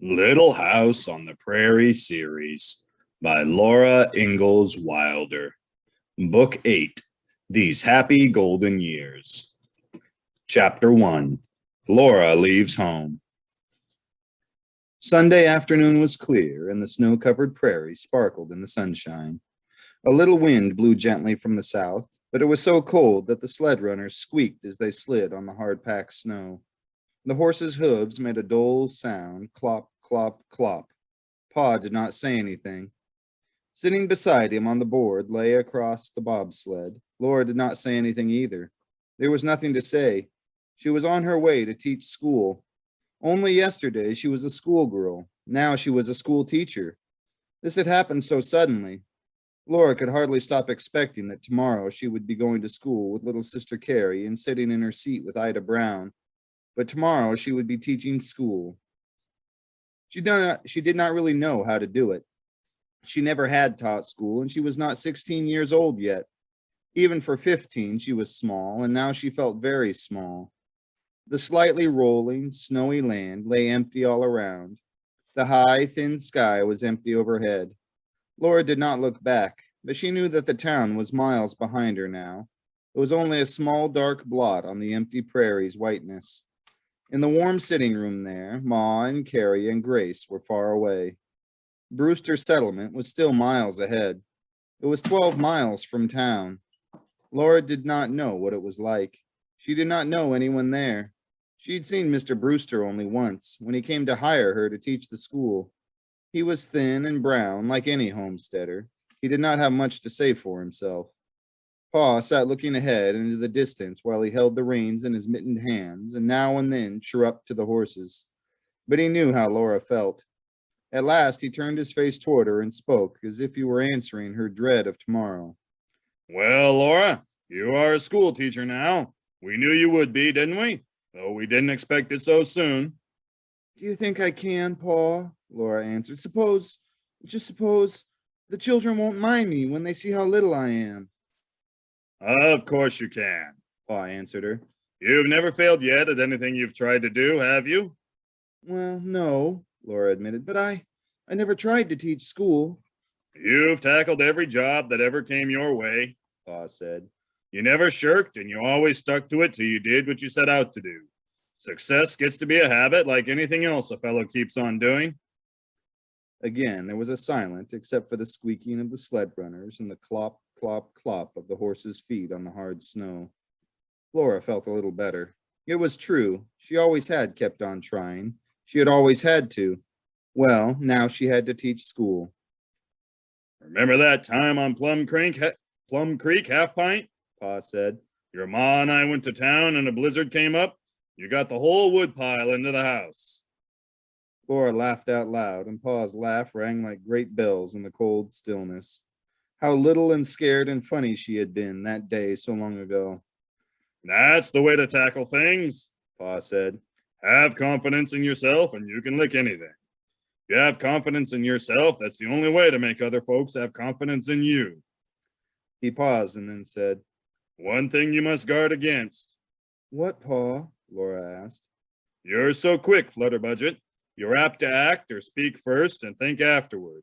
Little House on the Prairie series by Laura Ingalls Wilder. Book 8, These Happy Golden Years. Chapter 1, Laura Leaves Home. Sunday afternoon was clear, and the snow-covered prairie sparkled in the sunshine. A little wind blew gently from the south, but it was so cold that the sled runners squeaked as they slid on the hard-packed snow. The horses' hooves made a dull sound, clop, clop, clop. Pa did not say anything. Sitting beside him on the board lay across the bobsled. Laura did not say anything either. There was nothing to say. She was on her way to teach school. Only yesterday she was a schoolgirl. Now she was a school teacher. This had happened so suddenly. Laura could hardly stop expecting that tomorrow she would be going to school with little sister Carrie and sitting in her seat with Ida Brown. But tomorrow she would be teaching school. She did not really know how to do it. She never had taught school, and she was not 16 years old yet. Even for 15, she was small, and now she felt very small. The slightly rolling, snowy land lay empty all around. The high, thin sky was empty overhead. Laura did not look back, but she knew that the town was miles behind her now. It was only a small, dark blot on the empty prairie's whiteness. In the warm sitting room there, Ma and Carrie and Grace were far away. Brewster's settlement was still miles ahead. It was 12 miles from town. Laura did not know what it was like. She did not know anyone there. She'd seen Mr. Brewster only once, when he came to hire her to teach the school. He was thin and brown, like any homesteader. He did not have much to say for himself. Pa sat looking ahead into the distance while he held the reins in his mittened hands and now and then chirruped to the horses. But he knew how Laura felt. At last he turned his face toward her and spoke as if he were answering her dread of tomorrow. Well, Laura, you are a school teacher now. We knew you would be, didn't we? Though we didn't expect it so soon. Do you think I can, Pa? Laura answered. Just suppose, the children won't mind me when they see how little I am. Of course you can, Pa answered her. You've never failed yet at anything you've tried to do, have you? Well, no, Laura admitted, but I never tried to teach school. You've tackled every job that ever came your way, Pa said. You never shirked, and you always stuck to it till you did what you set out to do. Success gets to be a habit like anything else a fellow keeps on doing. Again, there was a silence except for the squeaking of the sled runners and the clop, clop, clop of the horses' feet on the hard snow. Laura felt a little better. It was true. She always had kept on trying. She had always had to. Well, now she had to teach school. Remember that time on Plum Creek, Half Pint? Pa said. Your ma and I went to town and a blizzard came up. You got the whole wood pile into the house. Laura laughed out loud, and Pa's laugh rang like great bells in the cold stillness. How little and scared and funny she had been that day so long ago. That's the way to tackle things, Pa said. Have confidence in yourself and you can lick anything. If you have confidence in yourself, that's the only way to make other folks have confidence in you. He paused and then said, One thing you must guard against. What, Pa? Laura asked. You're so quick, Flutterbudget. You're apt to act or speak first and think afterward.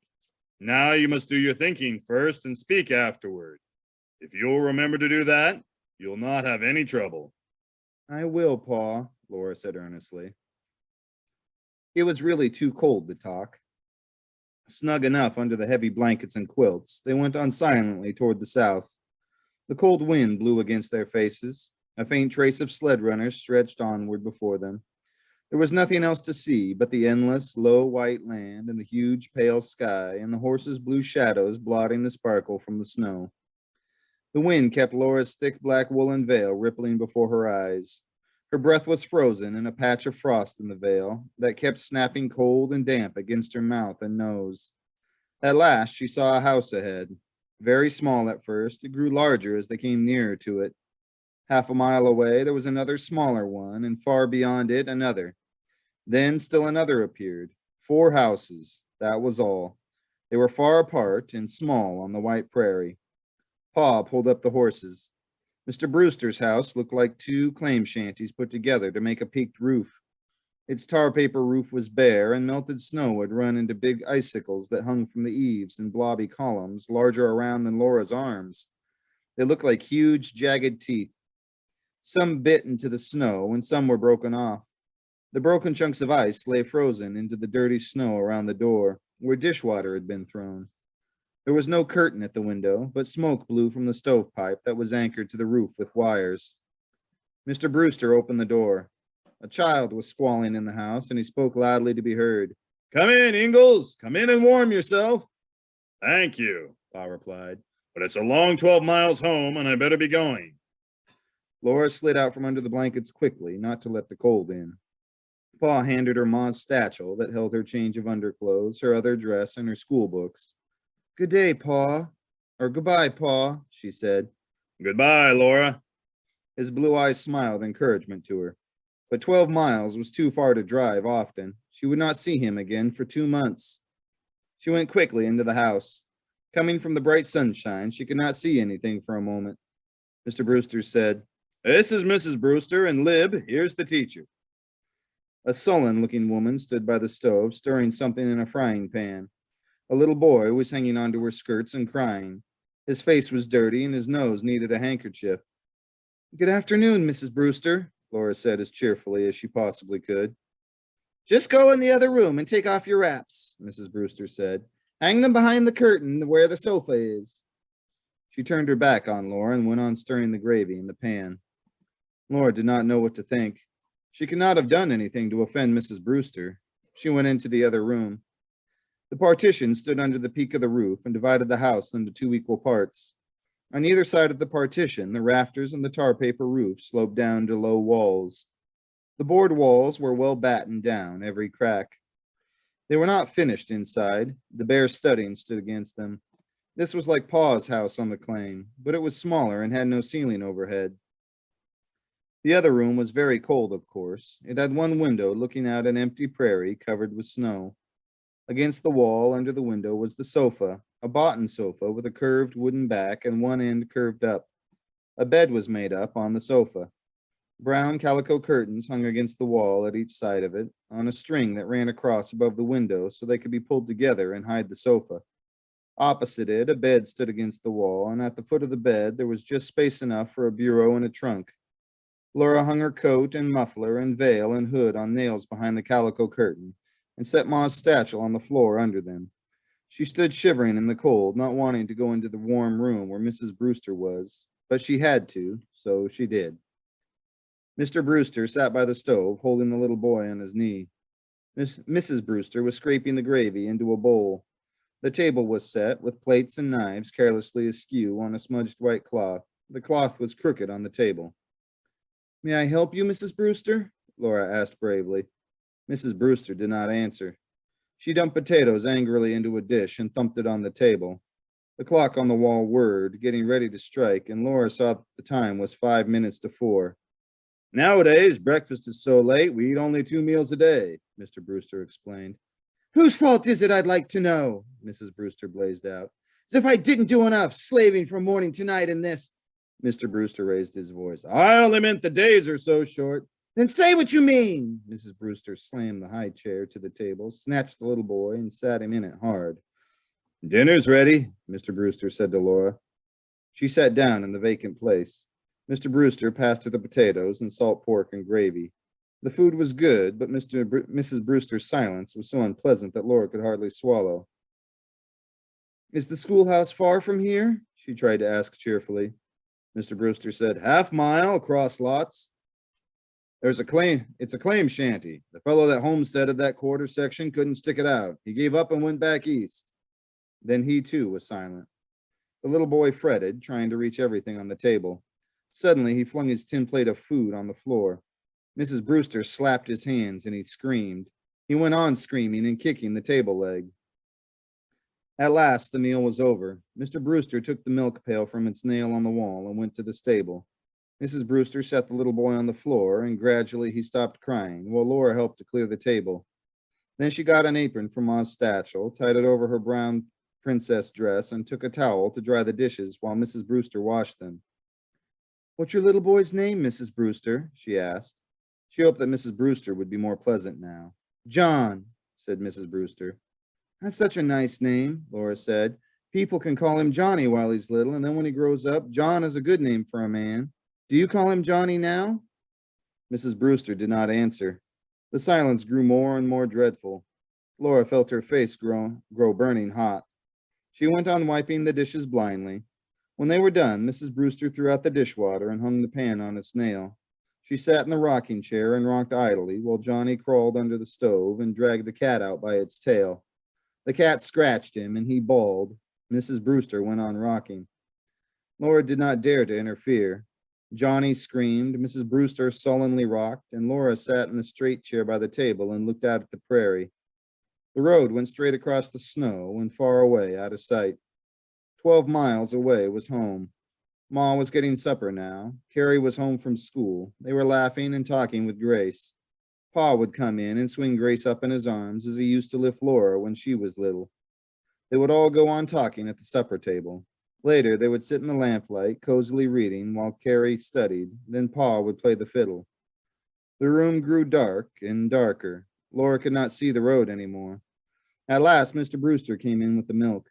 Now you must do your thinking first and speak afterward. If you'll remember to do that, you'll not have any trouble. I will, Pa, Laura said earnestly. It was really too cold to talk. Snug enough under the heavy blankets and quilts, they went on silently toward the south. The cold wind blew against their faces. A faint trace of sled runners stretched onward before them. There was nothing else to see but the endless, low white land and the huge, pale sky and the horses' blue shadows blotting the sparkle from the snow. The wind kept Laura's thick black woolen veil rippling before her eyes. Her breath was frozen in a patch of frost in the veil that kept snapping cold and damp against her mouth and nose. At last she saw a house ahead. Very small at first, it grew larger as they came nearer to it. Half a mile away, there was another smaller one, and far beyond it, another. Then still another appeared. 4 houses, that was all. They were far apart and small on the white prairie. Pa pulled up the horses. Mr. Brewster's house looked like 2 claim shanties put together to make a peaked roof. Its tar paper roof was bare, and melted snow had run into big icicles that hung from the eaves in blobby columns larger around than Laura's arms. They looked like huge, jagged teeth. Some bit into the snow, and some were broken off. The broken chunks of ice lay frozen into the dirty snow around the door, where dishwater had been thrown. There was no curtain at the window, but smoke blew from the stovepipe that was anchored to the roof with wires. Mr. Brewster opened the door. A child was squalling in the house, and he spoke loudly to be heard. "Come in, Ingalls. Come in and warm yourself." "Thank you," Pa replied, "but it's a long 12 miles home, and I better be going." Laura slid out from under the blankets quickly, not to let the cold in. Pa handed her Ma's satchel that held her change of underclothes, her other dress, and her school books. "Good day, Pa." Or goodbye, Pa, she said. "Goodbye, Laura." His blue eyes smiled encouragement to her. But 12 miles was too far to drive often. She would not see him again for 2 months. She went quickly into the house. Coming from the bright sunshine, she could not see anything for a moment. Mr. Brewster said, "This is Mrs. Brewster, and Lib, here's the teacher." A sullen-looking woman stood by the stove, stirring something in a frying pan. A little boy was hanging onto her skirts and crying. His face was dirty, and his nose needed a handkerchief. "Good afternoon, Mrs. Brewster," Laura said as cheerfully as she possibly could. "Just go in the other room and take off your wraps," Mrs. Brewster said. "Hang them behind the curtain where the sofa is." She turned her back on Laura and went on stirring the gravy in the pan. Laura did not know what to think. She could not have done anything to offend Mrs. Brewster. She went into the other room. The partition stood under the peak of the roof and divided the house into 2 equal parts. On either side of the partition, the rafters and the tar paper roof sloped down to low walls. The board walls were well battened down, every crack. They were not finished inside. The bare studding stood against them. This was like Pa's house on the claim, but it was smaller and had no ceiling overhead. The other room was very cold, of course. It had one window looking out an empty prairie covered with snow. Against the wall under the window was the sofa, a boughten sofa with a curved wooden back and one end curved up. A bed was made up on the sofa. Brown calico curtains hung against the wall at each side of it, on a string that ran across above the window so they could be pulled together and hide the sofa. Opposite it, a bed stood against the wall, and at the foot of the bed there was just space enough for a bureau and a trunk. Laura hung her coat and muffler and veil and hood on nails behind the calico curtain, and set Ma's satchel on the floor under them. She stood shivering in the cold, not wanting to go into the warm room where Mrs. Brewster was, but she had to, so she did. Mr. Brewster sat by the stove, holding the little boy on his knee. Mrs. Brewster was scraping the gravy into a bowl. The table was set, with plates and knives carelessly askew on a smudged white cloth. The cloth was crooked on the table. "May I help you, Mrs. Brewster?" Laura asked bravely. Mrs. Brewster did not answer. She dumped potatoes angrily into a dish and thumped it on the table. The clock on the wall whirred, getting ready to strike, and Laura saw that the time was 5 minutes to 4. "Nowadays, breakfast is so late, we eat only 2 meals a day," Mr. Brewster explained. "Whose fault is it, I'd like to know?" Mrs. Brewster blazed out. "As if I didn't do enough, slaving from morning to night in this." Mr. Brewster raised his voice. "I only meant the days are so short." "Then say what you mean." Mrs. Brewster slammed the high chair to the table, snatched the little boy, and sat him in it hard. "Dinner's ready," Mr. Brewster said to Laura. She sat down in the vacant place. Mr. Brewster passed her the potatoes and salt pork and gravy. The food was good, but Mrs. Brewster's silence was so unpleasant that Laura could hardly swallow. "Is the schoolhouse far from here?" she tried to ask cheerfully. Mr. Brewster said, "Half-mile across lots. It's a claim shanty. The fellow that homesteaded that quarter section couldn't stick it out. He gave up and went back east." Then he too was silent. The little boy fretted, trying to reach everything on the table. Suddenly he flung his tin plate of food on the floor. Mrs. Brewster slapped his hands and he screamed. He went on screaming and kicking the table leg. At last the meal was over. Mr. Brewster took the milk pail from its nail on the wall and went to the stable. Mrs. Brewster set the little boy on the floor, and gradually he stopped crying, while Laura helped to clear the table. Then she got an apron from Ma's satchel, tied it over her brown princess dress, and took a towel to dry the dishes while Mrs. Brewster washed them. "What's your little boy's name, Mrs. Brewster?" she asked. She hoped that Mrs. Brewster would be more pleasant now. John, said Mrs. Brewster. That's such a nice name, Laura said. People can call him Johnny while he's little, and then when he grows up, John is a good name for a man. Do you call him Johnny now? Mrs. Brewster did not answer. The silence grew more and more dreadful. Laura felt her face grow burning hot. She went on wiping the dishes blindly. When they were done, Mrs. Brewster threw out the dishwater and hung the pan on its nail. She sat in the rocking chair and rocked idly while Johnny crawled under the stove and dragged the cat out by its tail. The cat scratched him and he bawled. Mrs. Brewster went on rocking. Laura did not dare to interfere. Johnny screamed, Mrs. Brewster sullenly rocked, and Laura sat in the straight chair by the table and looked out at the prairie. The road went straight across the snow and far away, out of sight. 12 miles away was home. Ma was getting supper now. Carrie was home from school. They were laughing and talking with Grace. Pa would come in and swing Grace up in his arms as he used to lift Laura when she was little. They would all go on talking at the supper table. Later, they would sit in the lamplight, cozily reading, while Carrie studied. Then Pa would play the fiddle. The room grew dark and darker. Laura could not see the road anymore. At last, Mr. Brewster came in with the milk.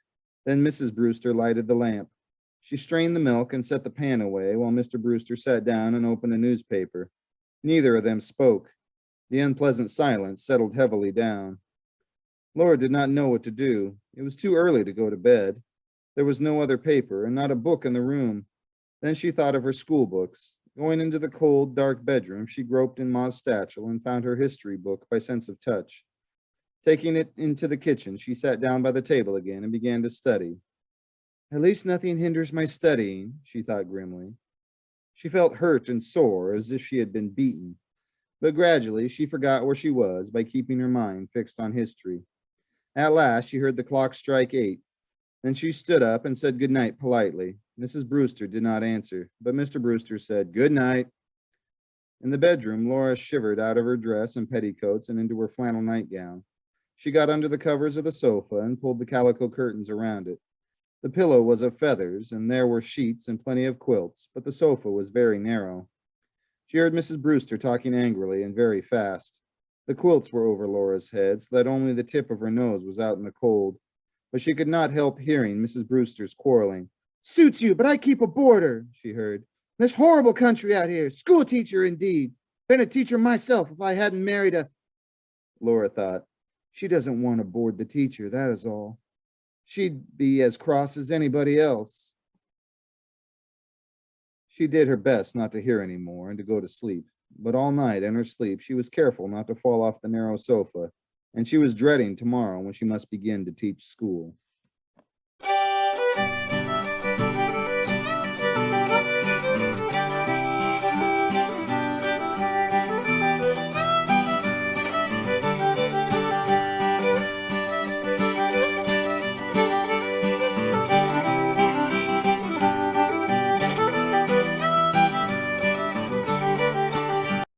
Then Mrs. Brewster lighted the lamp. She strained the milk and set the pan away while Mr. Brewster sat down and opened a newspaper. Neither of them spoke. The unpleasant silence settled heavily down. Laura did not know what to do. It was too early to go to bed. There was no other paper and not a book in the room. Then she thought of her school books. Going into the cold, dark bedroom, she groped in Ma's satchel and found her history book by sense of touch. Taking it into the kitchen, she sat down by the table again and began to study. At least nothing hinders my studying, she thought grimly. She felt hurt and sore, as if she had been beaten. But gradually, she forgot where she was by keeping her mind fixed on history. At last, she heard the clock strike 8. Then she stood up and said good night politely. Mrs. Brewster did not answer, but Mr. Brewster said good night. In the bedroom, Laura shivered out of her dress and petticoats and into her flannel nightgown. She got under the covers of the sofa and pulled the calico curtains around it. The pillow was of feathers, and there were sheets and plenty of quilts, but the sofa was very narrow. She heard Mrs. Brewster talking angrily and very fast. The quilts were over Laura's head, so that only the tip of her nose was out in the cold. But she could not help hearing Mrs. Brewster's quarreling. Suits you, but I keep a boarder, she heard. This horrible country out here. School teacher, indeed. Been a teacher myself if I hadn't married a... Laura thought, she doesn't want to board the teacher, that is all. She'd be as cross as anybody else. She did her best not to hear any more and to go to sleep. But all night in her sleep, she was careful not to fall off the narrow sofa, and she was dreading tomorrow when she must begin to teach school.